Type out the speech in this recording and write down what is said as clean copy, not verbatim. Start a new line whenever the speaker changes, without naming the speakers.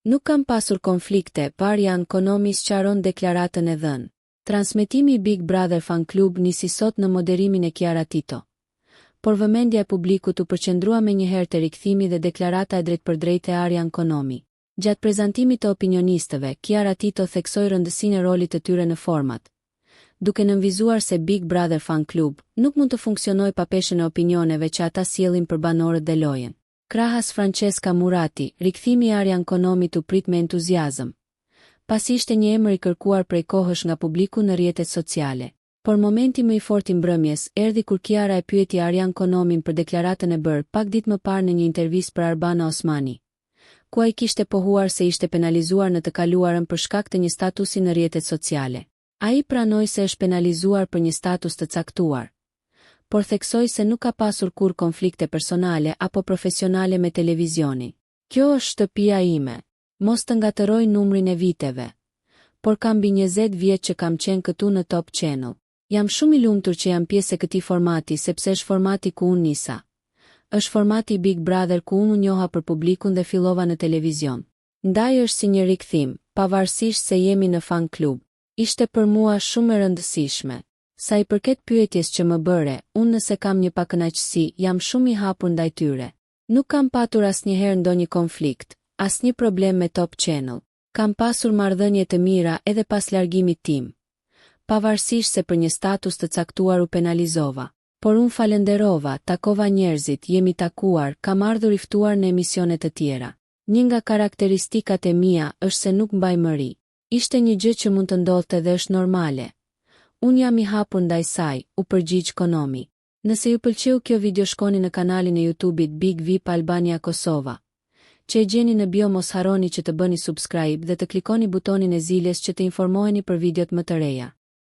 Nuk kam pasur konflikte, Arjan Konomi sqaron deklaratën e dhënë. Transmetimi i Big Brother Fan Club nisi sot në moderimin e Kiara Tito. Por vëmendja e publikut u përqendrua menjëherë te rikthimi dhe deklarata e drejtpërdrejtë e Arjan Konomi. Gjatë prezantimit të opinionistëve, Kiara Tito theksoi rëndësinë e rolit të tyre në format, duke nënvizuar se Big Brother Fan Club nuk mund të funksionojë pa peshën e opinioneve që ata sjellin për banorët dhe lojën. Krahas Francesca Murati, rikthimi i Arjan Konomit u prit me entuziazëm, pasi ishte një emër i kërkuar prej kohësh nga publiku në rrjetet sociale. Por momenti më i fortë i mbrëmjes erdhi kur Kiara e pyeti Arjan Konomin për deklaratën e bërë pak ditë më parë në një intervistë për Arbana Osmani, ku ai kishte pohuar se ishte penalizuar në të kaluarën për shkak të një statusi në rrjetet sociale. Ai pranoi se është penalizuar për një status të caktuar, por theksoi se nuk ka pasur kur konflikte personale apo profesionale me televizionin. Kjo është shtëpia ime. Mos të ngatëroj numrin e viteve, por kam mbi 20 vjet që kam qenë këtu në Top Channel. Jam shumë i lumtur që jam pjesë e këtij formati sepse është formati ku unë nisa. Është formati i Big Brother ku unë u njoha për publikun dhe fillova në televizion. Ndaj është si një rikthim, pavarësisht se jemi në fan klub. Ishte për mua shumë e rëndësishme. Sa i përket pyetjes që më bëre, unë nëse kam një pakënaqësi, jam shumë i hapur ndaj tyre. Nuk kam patur asnjëherë ndonjë konflikt, asnjë problem me Top Channel. Kam pasur marrëdhënie të mira edhe pas largimit tim, pavarësisht se për një status të caktuar u penalizova. Por unë falenderova, takova njerëzit, jemi takuar, kam ardhur i ftuar në emisione të tjera. Një nga karakteristikat e mia është se nuk mbaj mëri. Ishte një gjë që mund të ndodhte dhe është normale. Unë jam i hapur ndaj saj, u përgjigj Konomi. Nëse ju pëlqeu kjo video shkoni në kanalin e YouTube-it Big VIP Albania Kosova, që e gjeni në bio. Mos harroni që të bëni subscribe dhe të klikoni butonin e zilës që të informoheni për videot më të reja.